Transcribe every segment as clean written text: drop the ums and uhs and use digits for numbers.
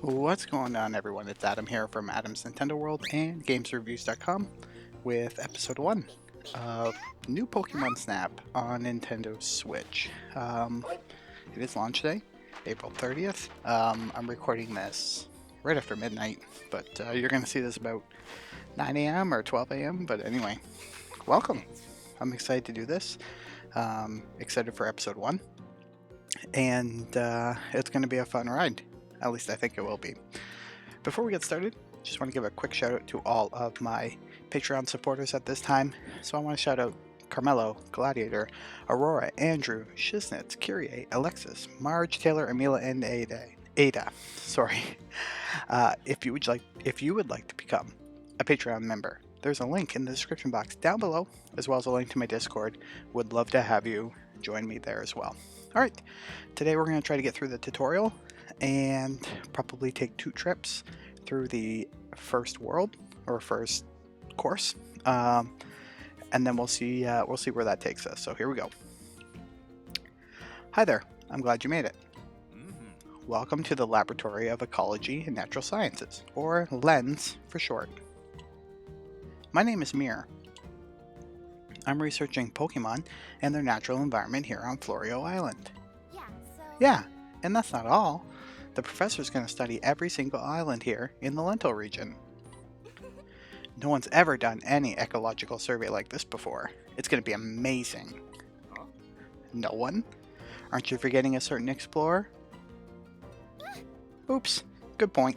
What's going on, everyone? It's Adam here from Adam's Nintendo World and GamesReviews.com with episode 1 of new Pokemon Snap on Nintendo Switch. It is launch day, April 30th. I'm recording this right after midnight, but you're going to see this about 9 a.m. or 12 a.m. But anyway, welcome. I'm excited to do this. Excited for episode 1. And it's going to be a fun ride. At least I think it will be. Before we get started, just want to give a quick shout out to all of my Patreon supporters at this time. So I want to shout out Carmelo, Gladiator, Aurora, Andrew, Shiznitz, Kyrie, Alexis, Marge, Taylor, Emila, and Ada. Sorry. If you would like to become a Patreon member, there's a link in the description box down below, as well as a link to my Discord. Would love to have you join me there as well. Alright, today we're going to try to get through the tutorial and probably take 2 trips through the first world, or first course, and then we'll see where that takes us. So here we go. Hi there, I'm glad you made it. Welcome to the Laboratory of Ecology and Natural Sciences, or LENS for short. My name is Mir. I'm researching Pokemon and their natural environment here on Florio Island. Yeah, and that's not all. The professor's going to study every single island here in the Lental Region. No one's ever done any ecological survey like this before. It's going to be amazing. No one? Aren't you forgetting a certain explorer? Oops, good point.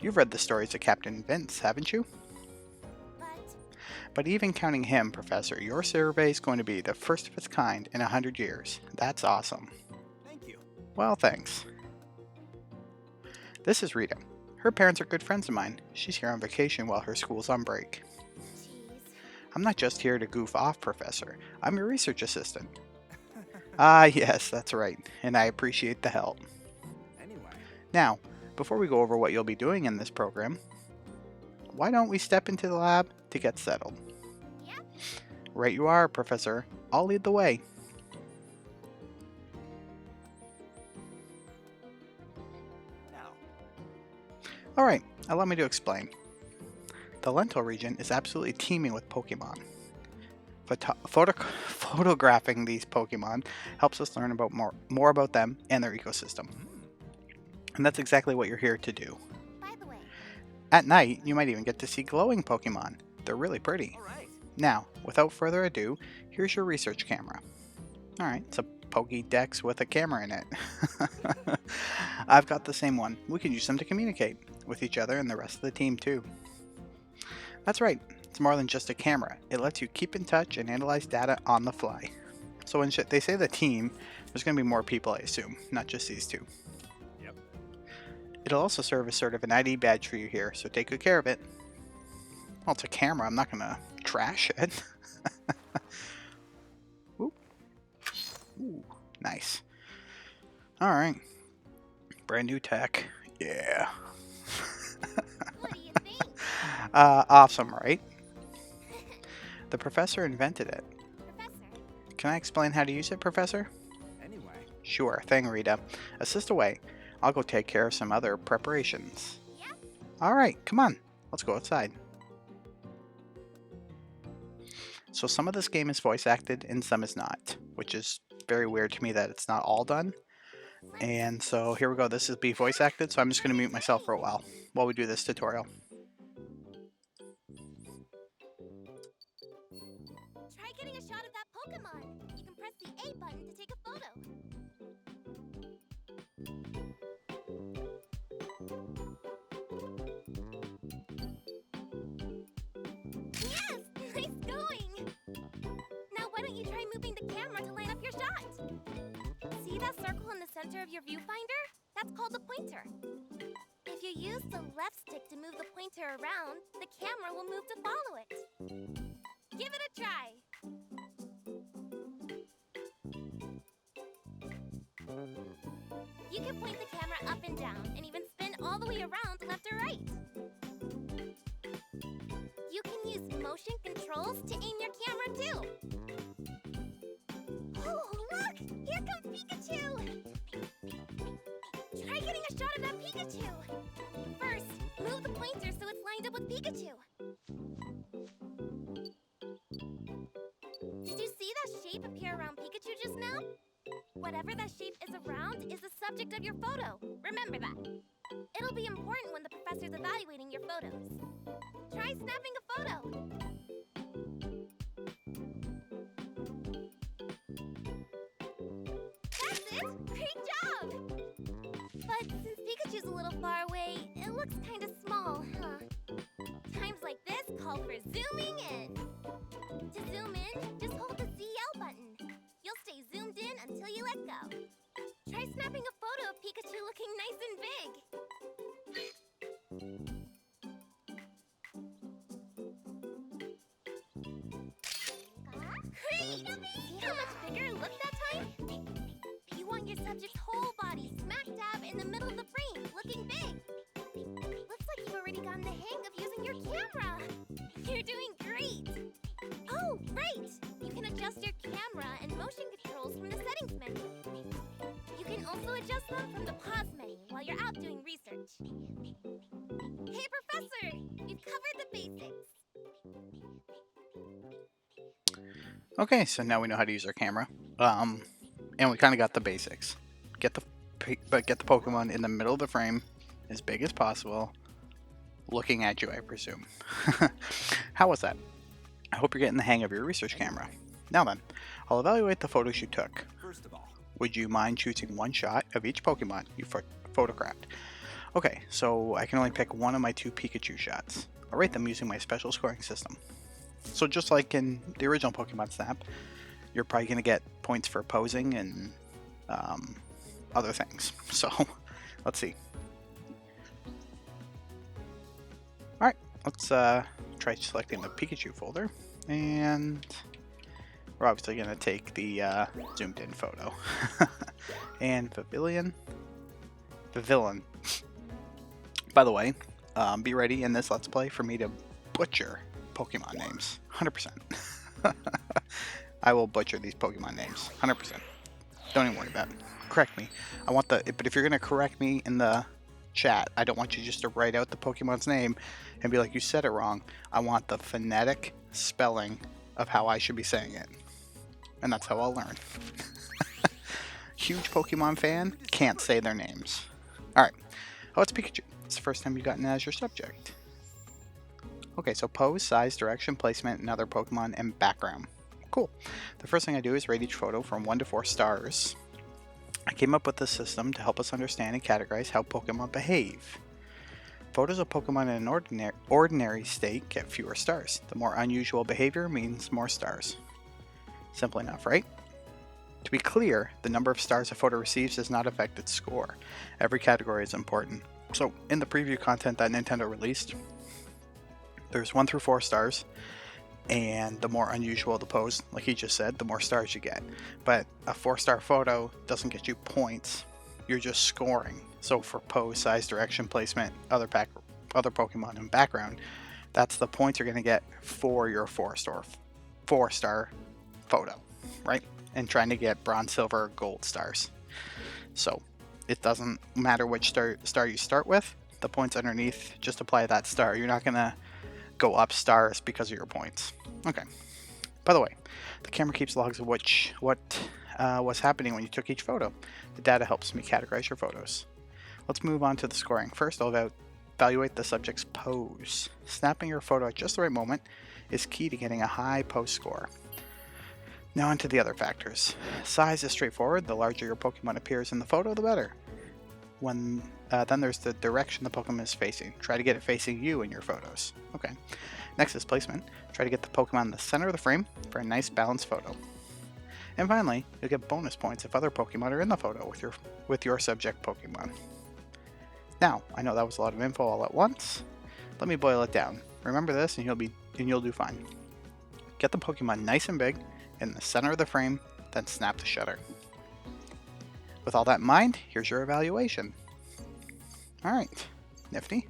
You've read the stories of Captain Vince, haven't you? But even counting him, Professor, your survey is going to be the first of its kind in 100 years. That's awesome. Thank you. Well, thanks. This is Rita. Her parents are good friends of mine. She's here on vacation while her school's on break. I'm not just here to goof off, Professor. I'm your research assistant. Ah, yes, that's right. And I appreciate the help. Anyway. Now, before we go over what you'll be doing in this program, why don't we step into the lab to get settled? Yep. Right you are, Professor. I'll lead the way. Now. Alright, allow me to explain. The Lental region is absolutely teeming with Pokemon. Photographing these Pokemon helps us learn about more about them and their ecosystem. And that's exactly what you're here to do. By the way, At night, you might even get to see glowing Pokemon. They're really pretty. All right. Now, without further ado, here's your research camera. Alright, it's a Pokédex with a camera in it. I've got the same one. We can use them to communicate with each other and the rest of the team too. That's right, it's more than just a camera. It lets you keep in touch and analyze data on the fly. So when they say the team, there's going to be more people, I assume, not just these two. Yep. It'll also serve as sort of an ID badge for you here, so take good care of it. Well, it's a camera, I'm not going to trash it. Ooh. Ooh, nice. Alright. Brand new tech. Yeah. what do you think? Awesome, right? The professor invented it. Professor, Can I explain how to use it, Professor? Anyway. Sure thing, Rita. Assist away. I'll go take care of some other preparations. Yep. Alright, come on. Let's go outside. So some of this game is voice acted and some is not, which is very weird to me that it's not all done. And so here we go. This is be voice acted, so I'm just going to mute myself for a while we do this tutorial. try getting a shot of that Pokemon. You can press the A button to take a photo. Yes! Nice going! Now why don't you try moving the camera to line up your shot? See that circle in the center of your viewfinder? That's called a pointer. If you use the left stick to move the pointer around, the camera will move to follow it. Give it a try. You can point the camera up and down and even spin all the way around left or right. You can use motion controls to aim your camera too. Oh, look! Here comes Pikachu! Try getting a shot of that Pikachu! First, move the pointer so it's lined up with Pikachu. Did you see that shape appear around Pikachu just now? Whatever that shape is around is the subject of your photo. Remember that. It'll be important when the professor's evaluating your photos. Try snapping a photo. That's it! Great job! But since Pikachu's a little far away, it looks kind of small, huh? Times like this call for zooming in. To zoom in, just hold the ZL button. You'll stay zoomed in until you let go. Try snapping a photo of Pikachu looking nice and big. Great! See how much bigger it looked that time? You want your subject's whole body smack dab in the middle of the frame, looking big. Looks like you've already gotten the hang of using your camera. You're doing great. Oh, right! You can adjust your camera and motion controls from the settings menu. You can also adjust them from the pause menu while you're out doing research. Hey, Professor! We've covered the basics. Okay, so now we know how to use our camera. And we kind of got the basics. Get the Pokemon in the middle of the frame, as big as possible, looking at you, I presume. How was that? I hope you're getting the hang of your research camera. Now then, I'll evaluate the photos you took. First of all, Would you mind choosing one shot of each Pokemon you photographed? Okay, so I can only pick one of my 2 Pikachu shots. I'll rate them using my special scoring system. So just like in the original Pokemon Snap, you're probably going to get points for posing and other things. So, let's see. Alright, let's try selecting the Pikachu folder. And we're obviously going to take the zoomed in photo. And Pavilion. By the way, be ready in this Let's Play for me to butcher Pokemon names. 100%. I will butcher these Pokemon names. 100%. Don't even worry about it. Correct me. But if you're going to correct me in the chat, I don't want you just to write out the Pokemon's name and be like, you said it wrong. I want the phonetic spelling of how I should be saying it. And that's how I'll learn. Huge Pokemon fan, can't say their names. Alright. Oh, it's Pikachu. It's the first time you've gotten it as your subject. Okay, so pose, size, direction, placement, and other Pokemon, and background. Cool. The first thing I do is rate each photo from 1 to 4 stars. I came up with this system to help us understand and categorize how Pokemon behave. Photos of Pokemon in an ordinary state get fewer stars. The more unusual behavior means more stars. Simple enough, right? To be clear, the number of stars a photo receives does not affect its score. Every category is important. So, in the preview content that Nintendo released, there's 1 through 4 stars, and the more unusual the pose, like he just said, the more stars you get. But a 4-star photo doesn't get you points, you're just scoring. So for pose, size, direction, placement, other Pokemon, and background, that's the points you're going to get for your 4-star photo, right? And trying to get bronze, silver, gold stars. So it doesn't matter which star you start with, the points underneath just apply that star. You're not going to go up stars because of your points. Okay. By the way, the camera keeps logs of what was happening when you took each photo. The data helps me categorize your photos. Let's move on to the scoring. First, I'll evaluate the subject's pose. Snapping your photo at just the right moment is key to getting a high pose score. Now onto the other factors. Size is straightforward. The larger your Pokemon appears in the photo, the better. Then there's the direction the Pokemon is facing. Try to get it facing you in your photos. Okay. Next is placement. Try to get the Pokemon in the center of the frame for a nice balanced photo. And finally, you'll get bonus points if other Pokemon are in the photo with your subject Pokemon. Now, I know that was a lot of info all at once. Let me boil it down. Remember this and you'll do fine. Get the Pokemon nice and big in the center of the frame, then snap the shutter. With all that in mind, here's your evaluation. Alright, nifty.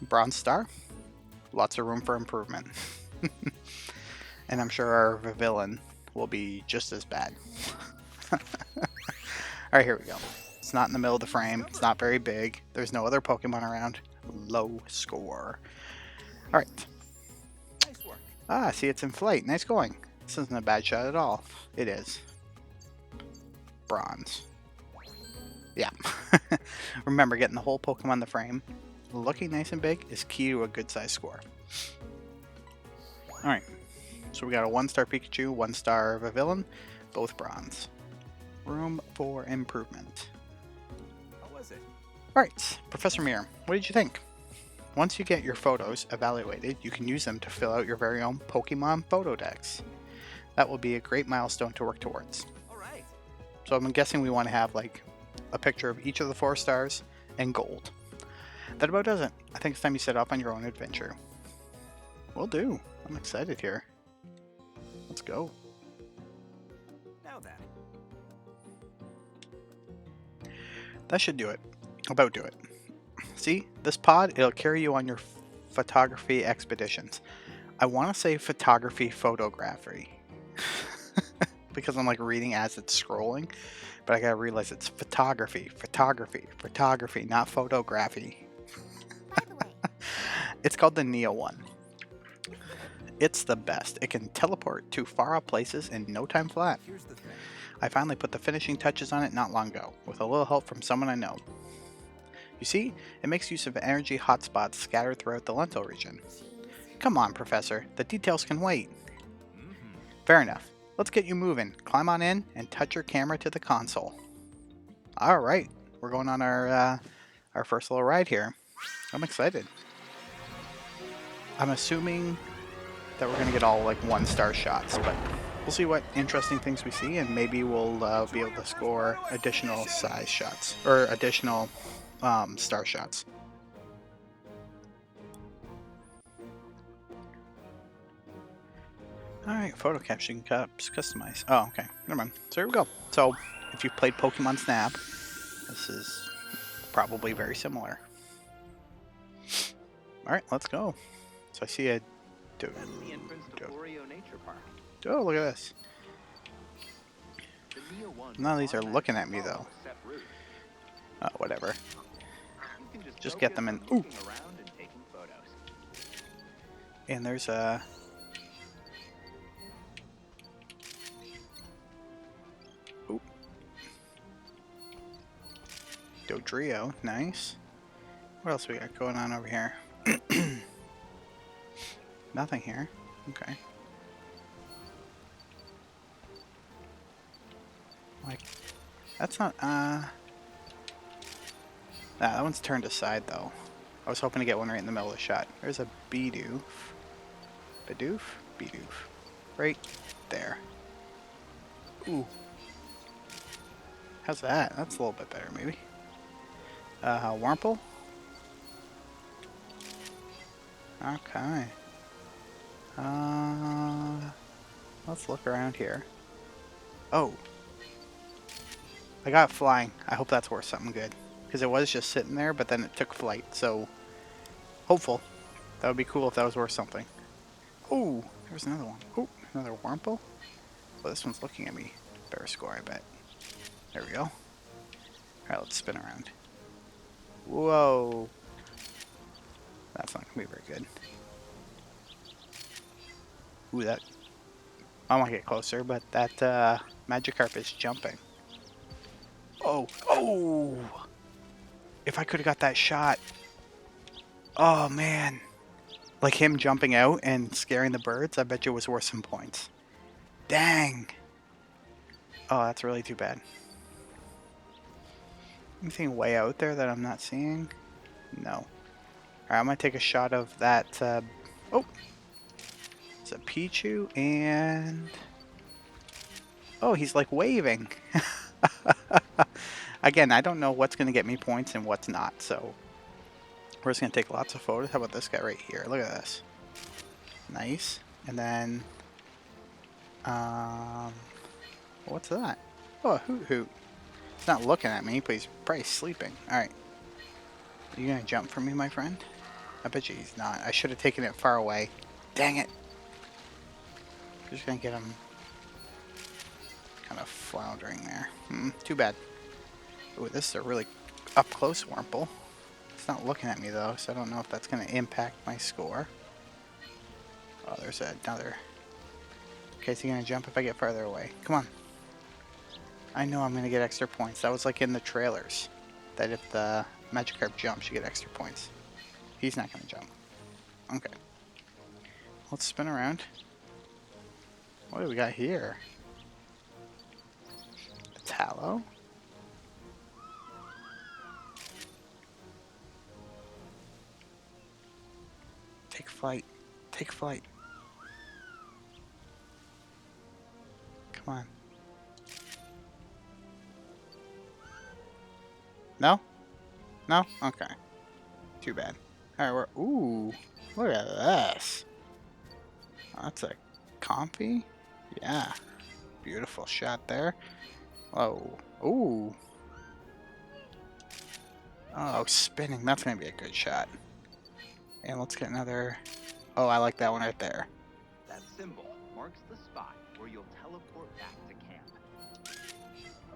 Bronze star. Lots of room for improvement. And I'm sure our villain will be just as bad. Alright, here we go. It's not in the middle of the frame. It's not very big. There's no other Pokemon around. Low score. Alright. Nice work. Ah, see, it's in flight. Nice going. This isn't a bad shot at all. It is. Bronze. Yeah. Remember, getting the whole Pokemon in the frame, looking nice and big, is key to a good size score. Alright. So we got a 1-star Pikachu, 1-star Vivillon, both bronze. Room for improvement. How was it? Alright, Professor Mir, what did you think? Once you get your photos evaluated, you can use them to fill out your very own Pokemon photo decks. That will be a great milestone to work towards. All right. So I'm guessing we want to have like a picture of each of the 4 stars and gold. That about does it. I think it's time you set off on your own adventure. Will do. I'm excited here. Let's go. Now then. That should do it. About do it. See, this pod, it'll carry you on your photography expeditions. I want to say photography. Because I'm like reading as it's scrolling. But I gotta realize it's photography, not photography. By the way, It's called the Neo one. It's the best. It can teleport to far off places in no time flat. Here's the thing. I finally put the finishing touches on it not long ago, with a little help from someone I know. You see, it makes use of energy hotspots scattered throughout the Lental region. jeez. Come on, Professor, the details can wait. Mm-hmm. Fair enough. Let's get you moving. Climb on in and touch your camera to the console. Alright, we're going on our first little ride here. I'm excited. I'm assuming that we're going to get all like 1-star shots, but we'll see what interesting things we see, and maybe we'll be able to score additional size shots, or additional star shots. Alright, photo caption cups customized. Oh, okay. Never mind. So here we go. So, if you've played Pokemon Snap, this is probably very similar. Alright, let's go. So I see a... That's the entrance to Florio Nature Park. Oh, look at this. The Neo one None of these are automatically looking at me, follows though. a set route. Oh, whatever. You can Just get focus them in. on Ooh! looking around and taking photos. And there's a... Oop. Dodrio, nice. What else we got going on over here? Nothing here. Okay. Like, that's not, that one's turned aside, though. I was hoping to get one right in the middle of the shot. There's a Bidoof. Bidoof? Bidoof. Right there. Ooh. How's that? That's a little bit better, maybe. Wurmple? Okay. Let's look around here. Oh. I got it flying. I hope that's worth something good. Because it was just sitting there, but then it took flight, so... Hopeful. That would be cool if that was worth something. Oh, there's another one. Oh, another Wurmple? Well, this one's looking at me. Better score, I bet. There we go. Alright, let's spin around. Whoa. That's not going to be very good. Ooh, that... I want to get closer, but that Magikarp is jumping. Oh, oh! If I could have got that shot. Oh, man. Like him jumping out and scaring the birds, I bet you it was worth some points. Dang! Oh, that's really too bad. Anything way out there that I'm not seeing? No. Alright, I'm going to take a shot of that... oh! It's a Pichu and... oh, he's like waving. Again, I don't know what's going to get me points and what's not, so... we're just going to take lots of photos. How about this guy right here? Look at this. Nice. And then... what's that? Oh, a Hoot Hoot. He's not looking at me, but he's probably sleeping. Alright. Are you going to jump for me, my friend? I bet you he's not. I should have taken it far away. Dang it. I'm just going to get him kind of floundering there. Too bad. Ooh, this is a really up-close Wurmple. It's not looking at me though, so I don't know if that's going to impact my score. Oh, there's another. Okay, is he going to jump if I get farther away? Come on. I know I'm going to get extra points. That was like in the trailers. That if the Magikarp jumps, you get extra points. He's not going to jump. Okay. Let's spin around. What do we got here? The Tallow. Take flight. Take flight. Come on. No? No? Okay. Too bad. Alright, we're... Ooh. Look at this. That's a Comfy? Yeah. Beautiful shot there. Oh. Ooh. Oh, spinning. That's going to be a good shot. And let's get another... Oh, I like that one right there. That symbol marks the spot where you'll teleport back to camp.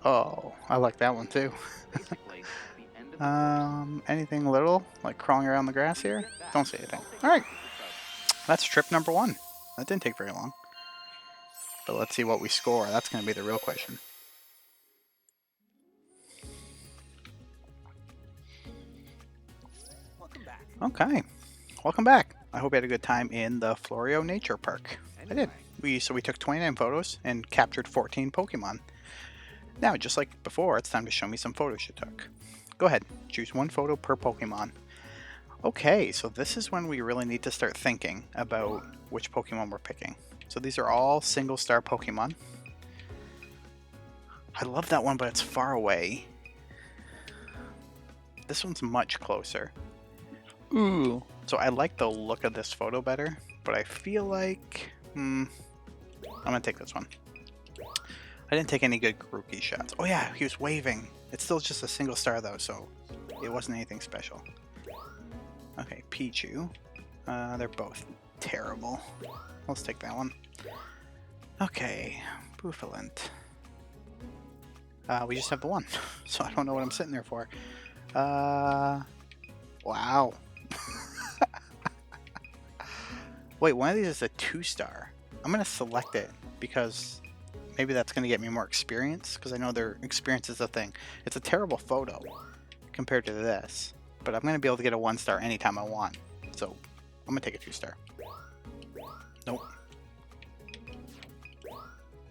Oh, I like that one too. Basically, the end of the course. Anything little, like crawling around the grass here? Don't say anything. Alright, that's trip number 1. That didn't take very long. But let's see what we score. That's going to be the real question. Welcome back. Okay, welcome back. I hope you had a good time in the Florio Nature Park. I did. We took 29 photos and captured 14 Pokemon. Now, just like before, it's time to show me some photos you took. Go ahead, choose one photo per Pokemon. Okay, so this is when we really need to start thinking about which Pokemon we're picking. So these are all single star Pokemon. I love that one, but it's far away. This one's much closer. Ooh. So I like the look of this photo better, but I feel like... I'm going to take this one. I didn't take any good Grookey shots. Oh yeah, he was waving. It's still just a single star though, so it wasn't anything special. Okay, Pichu. They're both terrible. Let's take that one. Okay, Bouffalant. We just have the one, so I don't know what I'm sitting there for. Wow. Wait, one of these is a 2-star. I'm going to select it because maybe that's going to get me more experience, because I know their experience is a thing. It's a terrible photo compared to this, but I'm going to be able to get a 1-star anytime I want. So I'm going to take a 2-star. Nope.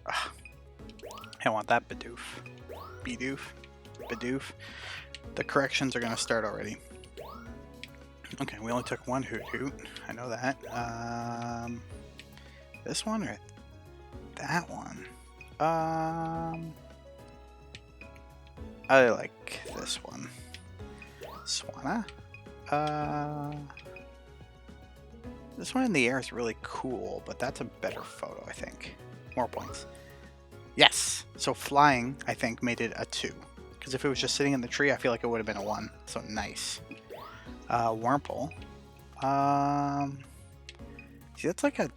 Ugh. I want that Bidoof. Bidoof. Bidoof. The corrections are going to start already. Okay, we only took one Hoot Hoot. I know that. This one or that one? I like this one. Swanna. This one in the air is really cool, but that's a better photo, I think. More points. Yes! So flying, I think, made it a 2. Because if it was just sitting in the tree, I feel like it would have been a 1. So nice. Wurmple. See, that's like a...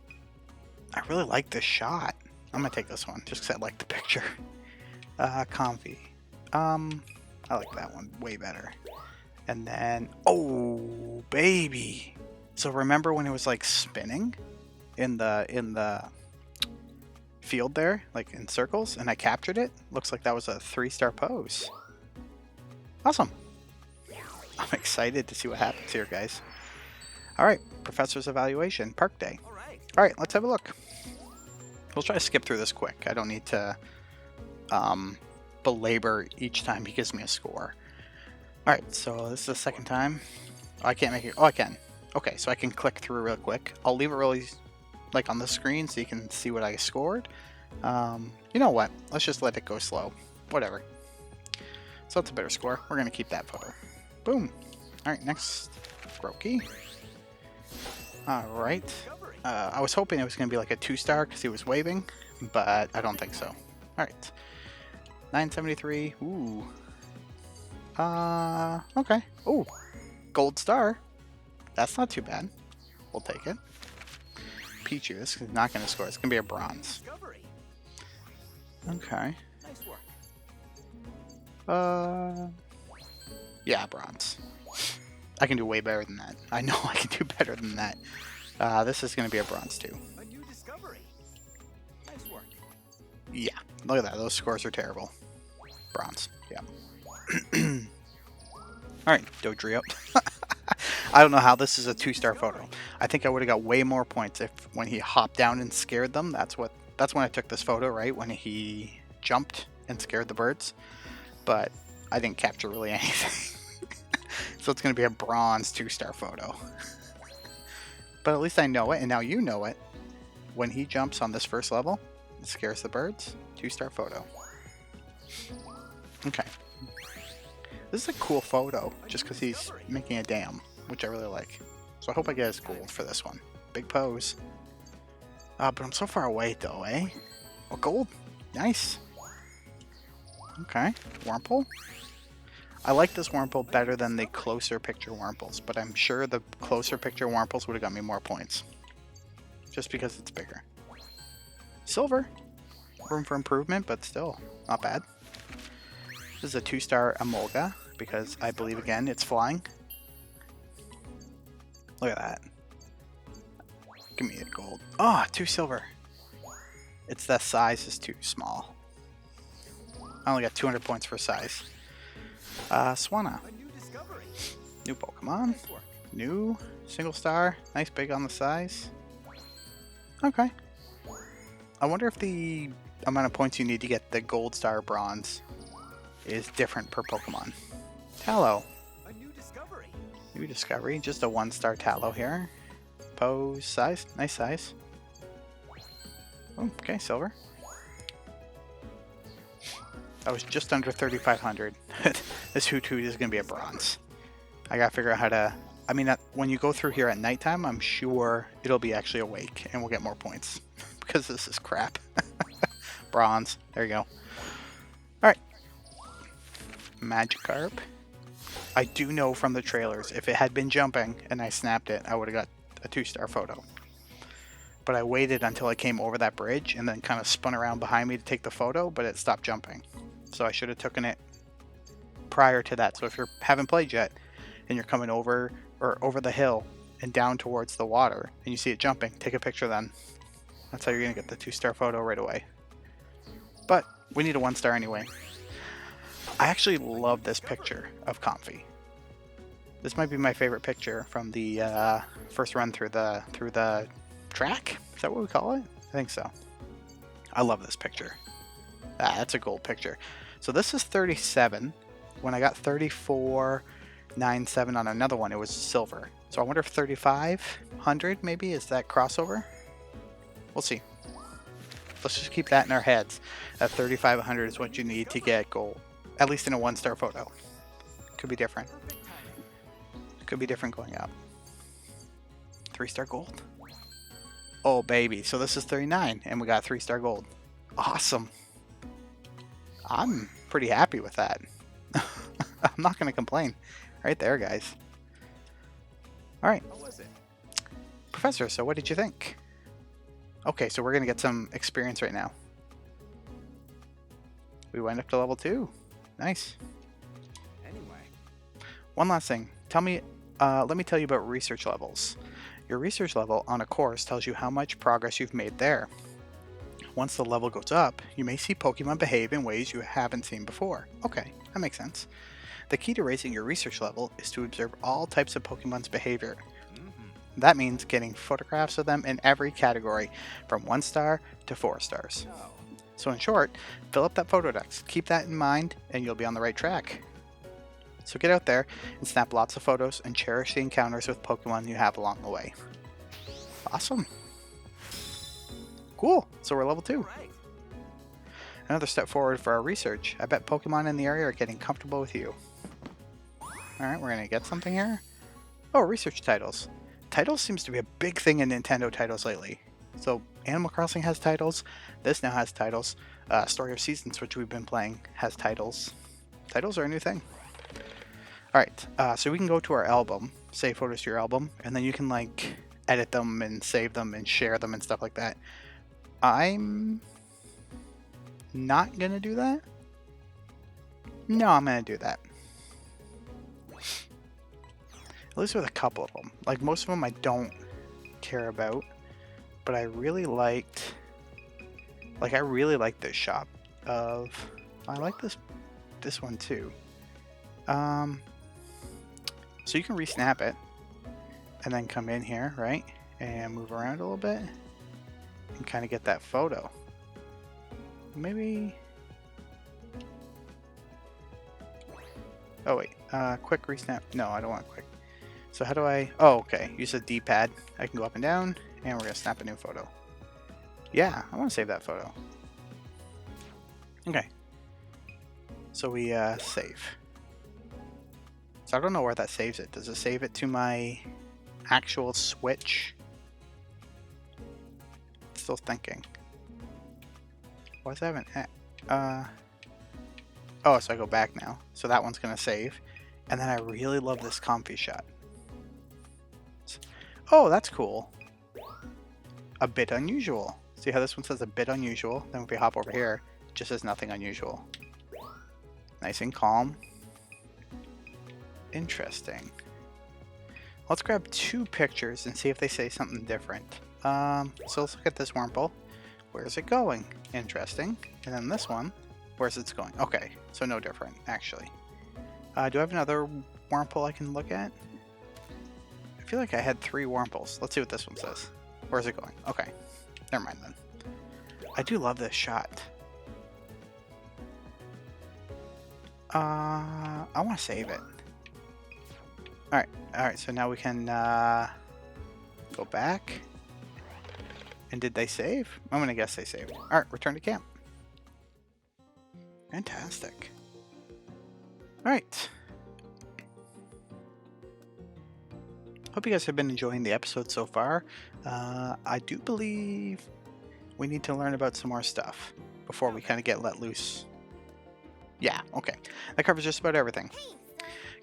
I really like this shot. I'm gonna take this one, just because I like the picture. Comfy. I like that one way better. And then... Oh, baby! So remember when it was, like, spinning? In the field there? Like, in circles? And I captured it? Looks like that was a 3-star pose. Awesome! I'm excited to see what happens here, guys. Alright, Professor's Evaluation, Park Day. Alright, let's have a look. We'll try to skip through this quick. I don't need to belabor each time he gives me a score. Alright, so this is the second time. Oh, I can't make it. Oh, I can. Okay, so I can click through real quick. I'll leave it really like on the screen so you can see what I scored. You know what? Let's just let it go slow. Whatever. So that's a better score. We're going to keep that photo. Boom. Alright, next. Grookey. Alright. I was hoping it was going to be like a 2-star because he was waving, but I don't think so. Alright. 973. Ooh. Okay. Ooh. Gold star. That's not too bad. We'll take it. Pichu. This is not going to score. It's going to be a bronze. Okay. Yeah, bronze. I can do way better than that. I know I can do better than that. This is going to be a bronze too. A new discovery. Nice work. Yeah, look at that. Those scores are terrible. Bronze. Yeah. Alright, Dodrio. I don't know how this is a 2-star photo. I think I would have got way more points if when he hopped down and scared them. That's when I took this photo, right? When he jumped and scared the birds. But I didn't capture really anything. So it's going to be a bronze 2-star photo. But at least I know it, and now you know it. When he jumps on this first level, it scares the birds. 2-star photo. Okay. This is a cool photo, just because he's making a dam, which I really like. So I hope I get his gold for this one. Big pose. But I'm so far away though, eh? Oh, gold. Nice. Okay. Wurmple. I like this Wurmple better than the closer picture Wurmples, but I'm sure the closer picture Wurmples would have got me more points. Just because it's bigger. Silver. Room for improvement, but still not bad. This is a 2-star Emolga, because I believe, again, it's flying. Look at that. Give me a gold. Oh, 2 silver. It's the size is too small. I only got 200 points for size. Swanna. A new discovery. New Pokemon. Nice work. New. Single star. Nice big on the size. Okay. I wonder if the amount of points you need to get the gold star bronze is different per Pokemon. Tallow. A new discovery. New discovery. Just a 1-star Tallow here. Pose. Size. Nice size. Oh, okay, silver. That was just under 3,500. This Hoot Hoot is going to be a bronze. I got to figure out how to... I mean, when you go through here at nighttime, I'm sure it'll be actually awake and we'll get more points. Because this is crap. Bronze. There you go. Alright. Magikarp. I do know from the trailers, if it had been jumping and I snapped it, I would have got a 2-star photo. But I waited until I came over that bridge and then kind of spun around behind me to take the photo, but it stopped jumping. So I should have taken it prior to that. So if you haven't played yet and you're coming over or over the hill and down towards the water and you see it jumping, take a picture then. That's how you're going to get the 2-star photo right away. But we need a 1-star anyway. I actually love this picture of Comfy. This might be my favorite picture from the first run through the track. Is that what we call it? I think so. I love this picture. That's a gold picture. So this is 37. When I got 34.97 on another one, it was silver. So I wonder if 3,500 maybe is that crossover. We'll see. Let's just keep that in our heads. That 3,500 is what you need to get gold. At least in a 1-star photo. Could be different. Could be different going up. 3-star gold. Oh baby, so this is 39 and we got 3-star gold. Awesome. I'm pretty happy with that. I'm not going to complain. Right there, guys. Alright. How was it? Professor, so what did you think? Okay, so we're going to get some experience right now. We went up to level 2. Nice. Anyway. One last thing. Let me tell you about research levels. Your research level on a course tells you how much progress you've made there. Once the level goes up, you may see Pokemon behave in ways you haven't seen before. Okay, that makes sense. The key to raising your research level is to observe all types of Pokemon's behavior. That means getting photographs of them in every category, from 1-star to 4 stars. No. So in short, fill up that Photodex. Keep that in mind, and you'll be on the right track. So get out there and snap lots of photos and cherish the encounters with Pokemon you have along the way. Awesome. Cool. So we're level 2. Right. Another step forward for our research. I bet Pokemon in the area are getting comfortable with you. Alright, we're going to get something here. Oh, research titles. Titles seems to be a big thing in Nintendo titles lately. So Animal Crossing has titles. This now has titles. Story of Seasons, which we've been playing, has titles. Titles are a new thing. Alright, so we can go to our album, save photos to your album, and then you can like edit them and save them and share them and stuff like that. I'm not gonna do that. No, I'm gonna do that. At least with a couple of them. Like, most of them I don't care about, but I really liked... Like, I really like this shop of... I like this one too. So you can re-snap it, and then come in here, right? And move around a little bit, and kind of get that photo. Maybe... Oh wait, quick re-snap. No, I don't want quick. So how do I... Oh, okay. Use the D-pad. I can go up and down, and we're going to snap a new photo. Yeah, I want to save that photo. Okay. So we save. So I don't know where that saves it. Does it save it to my actual Switch? Still thinking. Why is that even... Oh, so I go back now. So that one's going to save. And then I really love this comfy shot. Oh, that's cool. A bit unusual. See how this one says a bit unusual? Then if we hop over here, it just says nothing unusual. Nice and calm. Interesting. Let's grab 2 pictures and see if they say something different. So let's look at this Wurmple. Where's it going? Interesting. And then this one, where's it going? Okay, so no different, actually. Do I have another Wurmple I can look at? I feel like I had 3 Wurmples. Let's see what this one says. Where's it going? Okay, never mind then. I do love this shot. I want to save it. Alright, so now we can go back. And did they save? I'm gonna guess they saved. Alright, return to camp. Fantastic. Alright. Hope you guys have been enjoying the episode so far. I do believe we need to learn about some more stuff before we kind of get let loose. Yeah, okay. That covers just about everything.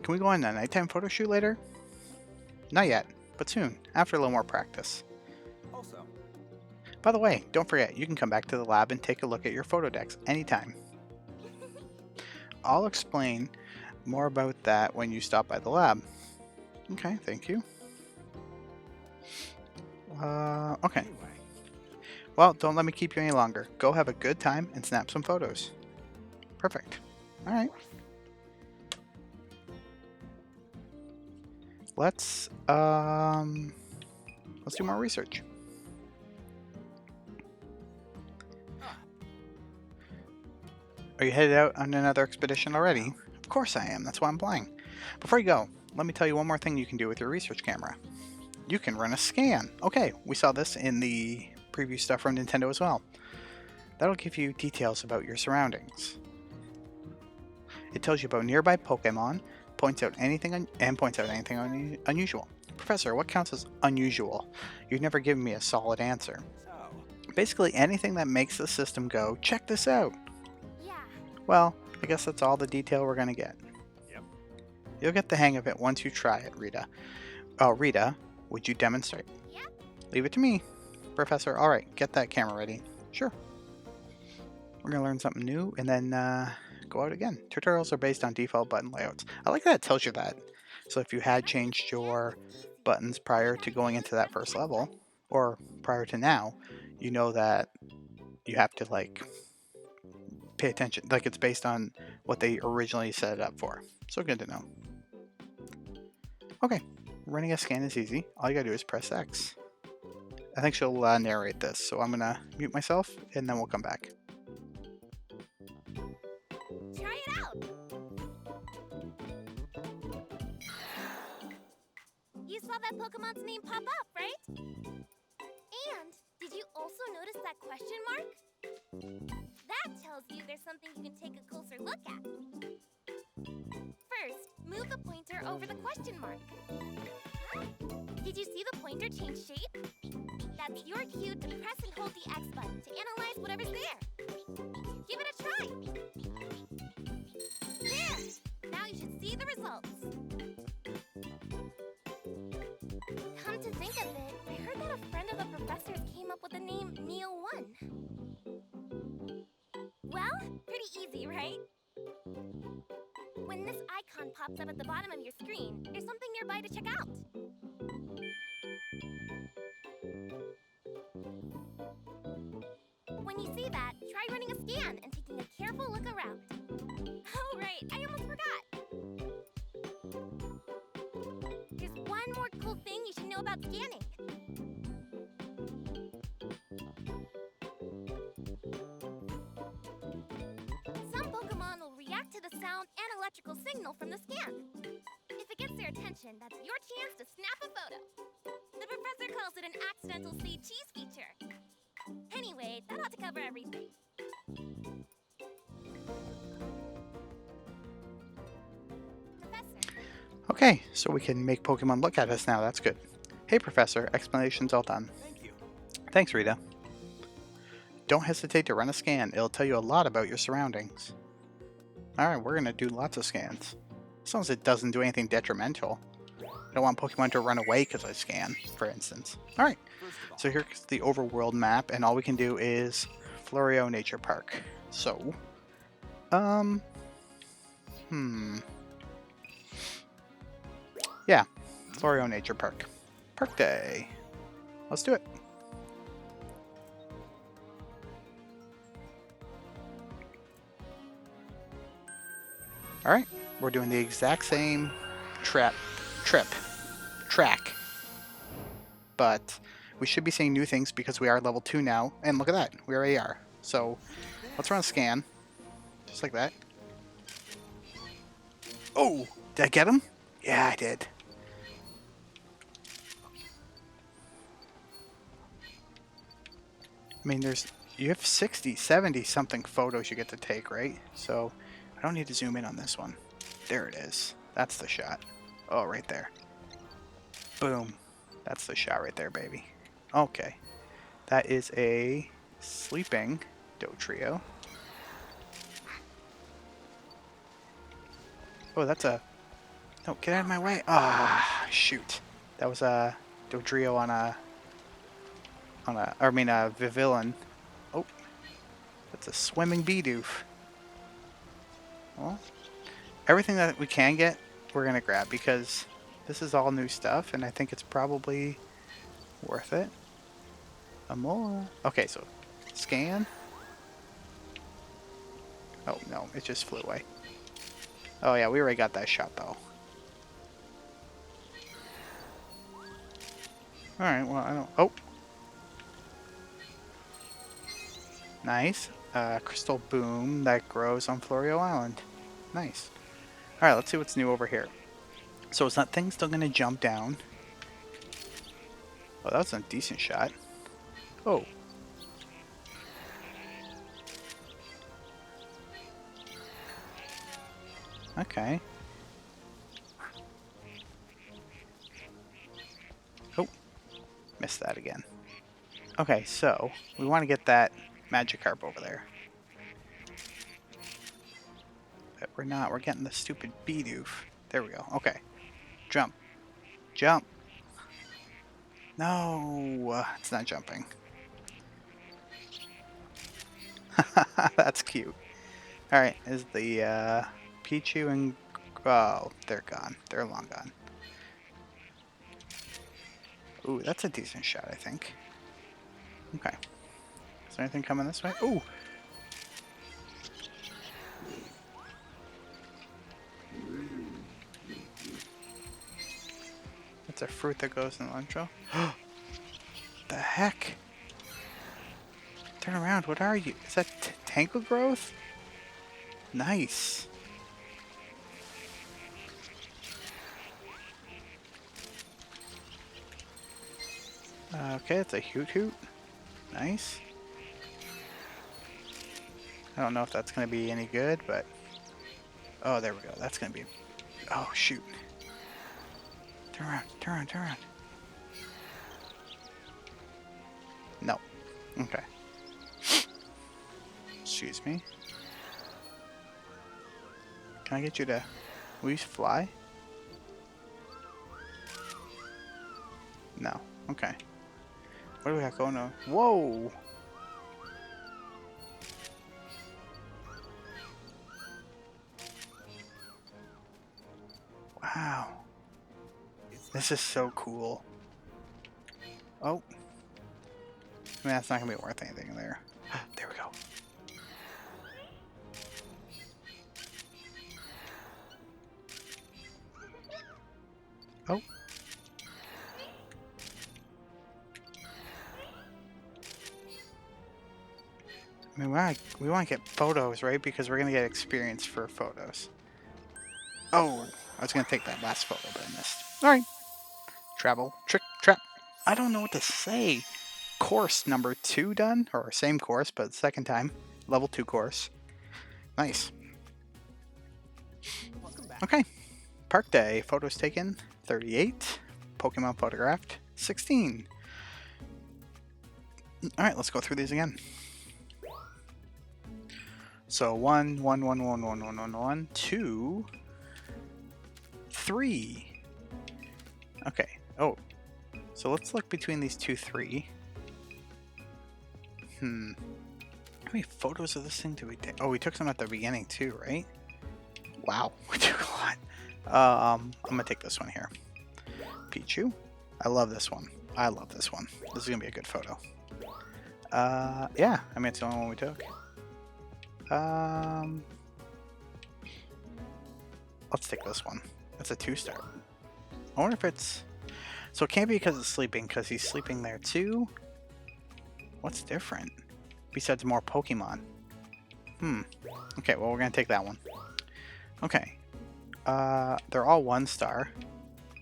Can we go on a nighttime photo shoot later? Not yet, but soon, after a little more practice. Also, By the way, don't forget, you can come back to the lab and take a look at your photo decks anytime. I'll explain more about that when you stop by the lab. Okay, thank you. Okay. anyway, Well, don't let me keep you any longer. Go have a good time and snap some photos. Perfect. Alright. Let's do more research. Are you headed out on another expedition already? Of course I am. That's why I'm playing. Before you go, let me tell you one more thing you can do with your research camera. You can run a scan. Okay, we saw this in the preview stuff from Nintendo as well. That'll give you details about your surroundings. It tells you about nearby Pokemon, points out anything unusual. Professor, what counts as unusual? You've never given me a solid answer. so Basically anything that makes the system go, check this out. Yeah. Well, I guess that's all the detail we're gonna get. Yep. You'll get the hang of it once you try it, Rita. Oh, Rita, would you demonstrate? Yep. Leave it to me. Professor, alright, get that camera ready. Sure. We're gonna learn something new and then go out again. Tutorials are based on default button layouts. I like that it tells you that. So if you had changed your buttons prior to going into that first level, or prior to now, you know that you have to like pay attention. Like it's based on what they originally set it up for. So good to know. Okay, running a scan is easy. All you gotta do is press X. I think she'll narrate this, so I'm gonna mute myself and then we'll come back. Try it out. You saw that Pokemon's name pop up, right? And did you also notice that question mark? That tells you there's something you can take a closer look at. First, move the pointer over the question mark. Did you see the pointer change shape? That's your cue to press and hold the X button to analyze whatever's there. Give it a try. There! Now you should see the results. Come to think of it, I heard that a friend of the professor's came up with the name Neo1. Well, pretty easy, right? When this icon pops up at the bottom of your screen, there's something nearby to check out. When you see that, try running a scan and taking a careful look around. Oh, right, I almost forgot. There's one more cool thing you should know about scanning. Some Pokemon will react to the sound and electrical signal from the scan. If it gets their attention, that's your chance to snap a photo. The professor calls it an accidental say cheese feature. Anyway, that ought to cover everything. Professor. Okay, so we can make Pokemon look at us now. That's good. Hey, Professor. Explanation's all done. Thank you. Thanks, Rita. Don't hesitate to run a scan. It'll tell you a lot about your surroundings. Alright, we're gonna do lots of scans. As long as it doesn't do anything detrimental. I don't want Pokemon to run away because I scan, for instance. Alright, First of all, so here's the overworld map, and all we can do is Florio Nature Park. So, yeah, Florio Nature Park. Park Day. Let's do it. Alright, we're doing the exact same track. But we should be seeing new things because we are level 2 now. And look at that, we already are. So let's run a scan. Just like that. Oh, did I get him? Yeah, I did. I mean, you have 60, 70 something photos you get to take, right? So I don't need to zoom in on this one. There it is. That's the shot. Oh, right there. Boom. That's the shot right there, baby. Okay. That is a sleeping Dotrio. Oh, that's a... No, get out of my way. Ah, shoot. That was a Dodrio on a Vivillon. Oh, that's a swimming Bidoof. Well, everything that we can get, we're gonna grab because this is all new stuff, and I think it's probably worth it. More. Okay, so scan. Oh no, it just flew away. Oh yeah, we already got that shot though. Alright, well I don't... Oh! Nice. Crystal Boom that grows on Florio Island. Nice. Alright, let's see what's new over here. So is that thing still gonna jump down? Oh, that was a decent shot. Oh. Okay. Oh. Missed that again. Okay, so we want to get that Magikarp over there. But we're not. We're getting the stupid Bidoof. There we go. Okay. Jump. Jump. No, it's not jumping. That's cute. Alright, is the Pichu and... Oh, they're gone. They're long gone. Ooh, that's a decent shot, I think. Okay. Is there anything coming this way? Ooh! That's a fruit that goes in the intro. The heck? Turn around, what are you? Is that Tankle Growth? Nice. Okay, it's a Hoot Hoot. Nice. I don't know if that's going to be any good, but... Oh, there we go. That's going to be... Oh, shoot. Turn around, turn around, turn around. No. Okay. Excuse me. Can I get you to... Will you fly? No. Okay. What do we got going on? Whoa! Wow. This is so cool. Oh. I mean, that's not going to be worth anything there. There we go. Oh. I mean, we want to get photos, right? Because we're going to get experience for photos. Oh, I was going to take that last photo, but I missed. Alright. Travel. Trick. Trap. I don't know what to say. Course number 2 done. Or same course, but second time. Level 2 course. Nice. Welcome back. Okay. Park day. Photos taken. 38. Pokemon photographed. 16. Alright, let's go through these again. So 1, 1, 1, 1, 1, 1, 1, 1, 2, 3. Okay. Oh. So let's look between these 2, 3. How many photos of this thing did we take? Oh, we took some at the beginning too, right? Wow, we took a lot. I'm gonna take this one here. Pichu. I love this one. I love this one. This is gonna be a good photo. Yeah. I mean, it's the only one we took. Let's take this one. That's a 2-star. I wonder if it's... So it can't be because it's sleeping, because he's sleeping there too? What's different? Besides more Pokemon. Okay, well, we're going to take that one. Okay. They're all 1-star.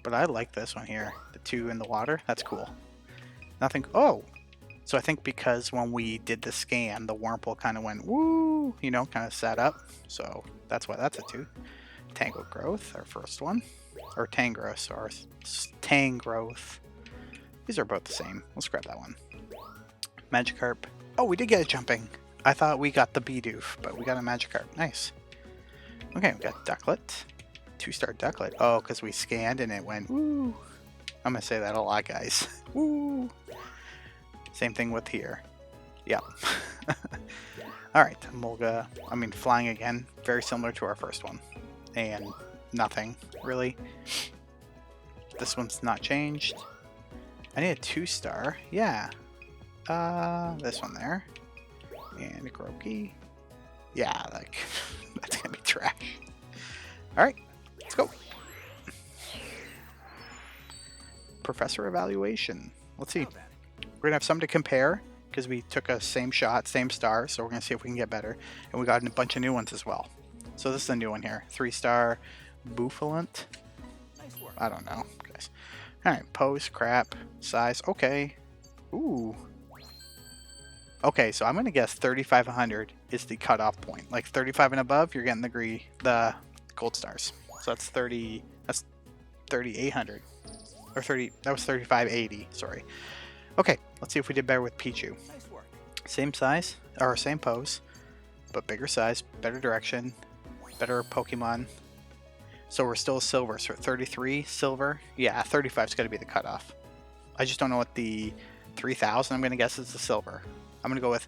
But I like this one here. The 2 in the water. That's cool. Nothing... Oh! So I think because when we did the scan, the Wurmple kind of went, woo! You know, kind of sat up. So that's why that's a 2. Tangled Growth, our first one. Or Tangrowth, or Tangrowth. These are both the same. Let's grab that one. Magikarp. Oh, we did get a jumping. I thought we got the Bidoof, but we got a Magikarp. Nice. Okay, we got Ducklet. 2-star Ducklet. Oh, because we scanned and it went, woo! I'm going to say that a lot, guys. Woo! Same thing with here. Yep. Alright, Mulga. I mean, flying again. Very similar to our first one. And nothing, really. This one's not changed. I need a 2-star. Yeah. This one there. And a Grookey. Yeah, like, that's gonna be trash. Alright, let's go. Professor evaluation. Let's see. We're gonna have some to compare because we took a same shot, same star, so we're gonna see if we can get better. And we got a bunch of new ones as well. So this is a new one here. 3-star Bouffalant. Nice work. I don't know, guys. Alright, pose, crap, size, okay. Ooh. Okay, so I'm gonna guess 3,500 is the cutoff point. Like 35 and above, you're getting the gold stars. So that's 3,800. Or 30, that was 3,580, sorry. Okay, let's see if we did better with Pichu. Nice work. Same size, or same pose, but bigger size, better direction, better Pokemon. So we're still silver, so 33 silver. Yeah, 35 is going to be the cutoff. I just don't know what the 3,000, I'm going to guess is the silver. I'm going to go with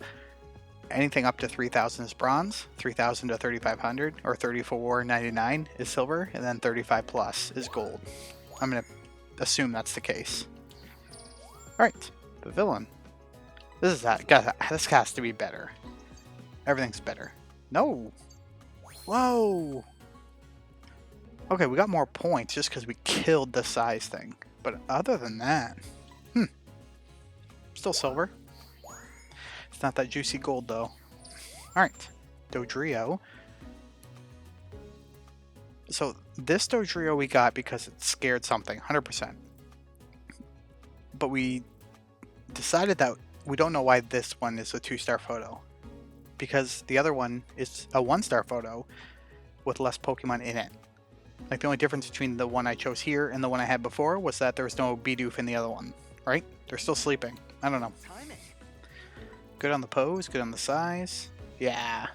anything up to 3,000 is bronze, 3,000 to 3,500, or 3,499 is silver, and then 35 plus is gold. I'm going to assume that's the case. Alright, Pavilion. This has to be better. Everything's better. No! Whoa! Okay, we got more points just because we killed the size thing. But other than that... Still silver. It's not that juicy gold, though. Alright. Dodrio. So, this Dodrio we got because it scared something. 100%. But we decided that we don't know why this one is a 2-star photo. Because the other one is a 1-star photo with less Pokemon in it. Like, the only difference between the one I chose here and the one I had before was that there was no Bidoof in the other one, right? They're still sleeping. I don't know. Timing. Good on the pose, good on the size. Yeah.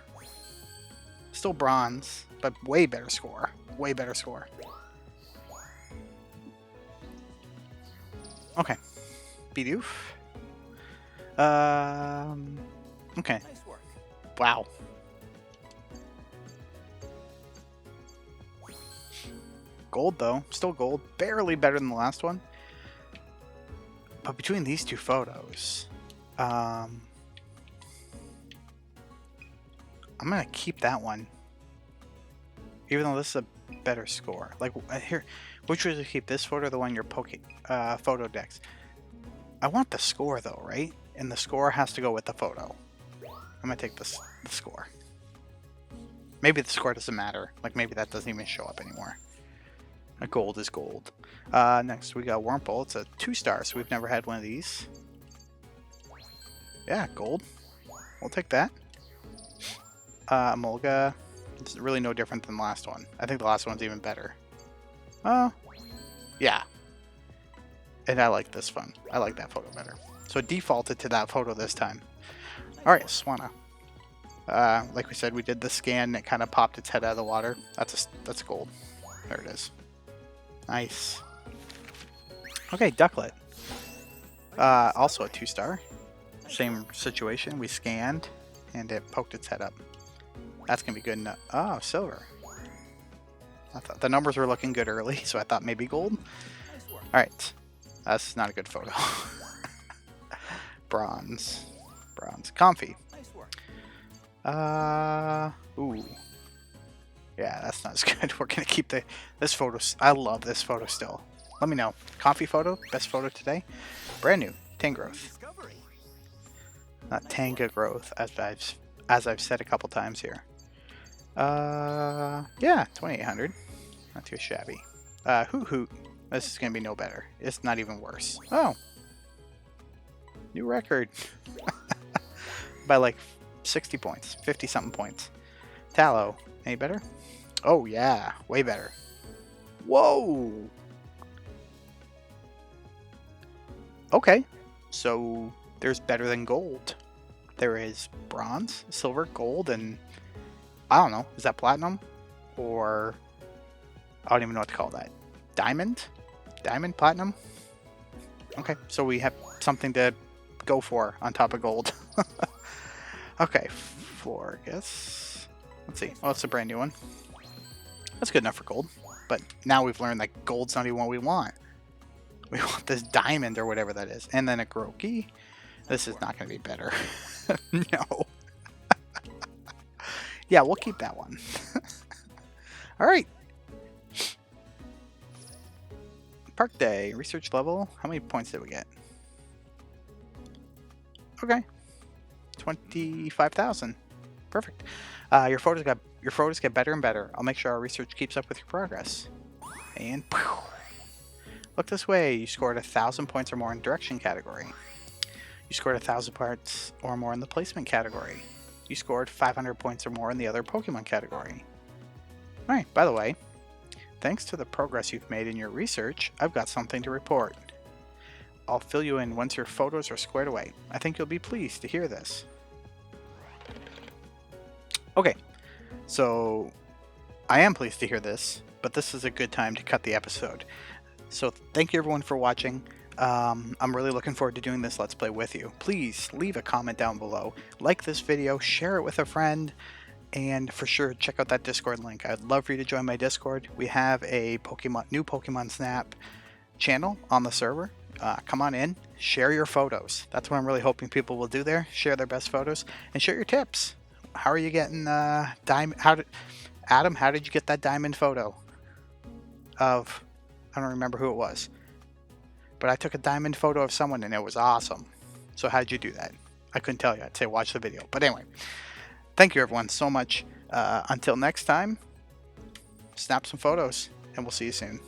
Still bronze, but way better score. Way better score. Okay. Bidoof. Okay. Nice work. Gold though, still gold, barely better than the last one. But between these two photos, I'm gonna keep that one, even though this is a better score. Like here, which would you keep, this photo or the one in your photo decks? I want the score though, right? And the score has to go with the photo. I'm gonna take the score. Maybe the score doesn't matter. Like maybe that doesn't even show up anymore. A gold is gold. Next we got Wurmple. It's a 2-star, so we've never had one of these. Yeah, gold. We'll take that. Mulga. It's really no different than the last one. I think the last one's even better. Oh, yeah. And I like this one. I like that photo better. So it defaulted to that photo this time. Alright, Swanna. Like we said, we did the scan and it kind of popped its head out of the water. That's gold. There it is. Nice. Okay, Ducklet. Also a 2-star. Same situation. We scanned and it poked its head up. That's gonna be good enough. Oh, silver. I thought the numbers were looking good early, so I thought maybe gold. Alright. That's not a good photo. Bronze. Bronze. Comfy. Ooh. Yeah, that's not as good. We're gonna keep this photo. I love this photo still. Let me know. Comfy photo, best photo today. Brand new. Tangrowth. Not Tanga growth, as I've said a couple times here. Yeah, 2800. Not too shabby. Hoot Hoot. This is gonna be no better. It's not even worse. Oh. New record. By like 60 points. 50 something points. Tallow. Any better? Oh yeah, way better. Whoa! Okay, so there's better than gold. There is bronze, silver, gold, and I don't know, is that platinum? Or I don't even know what to call that. Diamond? Diamond, platinum? Okay, so we have something to go for on top of gold. Okay, Florgus. Let's see. Oh, it's a brand new one. That's good enough for gold. But now we've learned that gold's not even what we want. We want this diamond or whatever that is. And then a Groki. This is not going to be better. No. Yeah, we'll keep that one. Alright. Park Day. Research level. How many points did we get? Okay. 25,000. Perfect. Your photos get better and better. I'll make sure our research keeps up with your progress. And whew, look this way. You scored 1,000 points or more in direction category. You scored 1,000 points or more in the placement category. You scored 500 points or more in the other Pokemon category. Alright, by the way, thanks to the progress you've made in your research, I've got something to report. I'll fill you in once your photos are squared away. I think you'll be pleased to hear this. Okay, so I am pleased to hear this, but this is a good time to cut the episode. So thank you everyone for watching. I'm really looking forward to doing this Let's Play with you. Please leave a comment down below, like this video, share it with a friend, and for sure check out that Discord link. I'd love for you to join my Discord. We have a new Pokemon Snap channel on the server. Come on in, share your photos. That's what I'm really hoping people will do there. Share their best photos and share your tips. How are you getting diamond? Adam, how did you get that diamond photo of, I don't remember who it was, but I took a diamond photo of someone and it was awesome. So how did you do that? I couldn't tell you. I'd say watch the video. But anyway, thank you everyone so much. Until next time, snap some photos and we'll see you soon.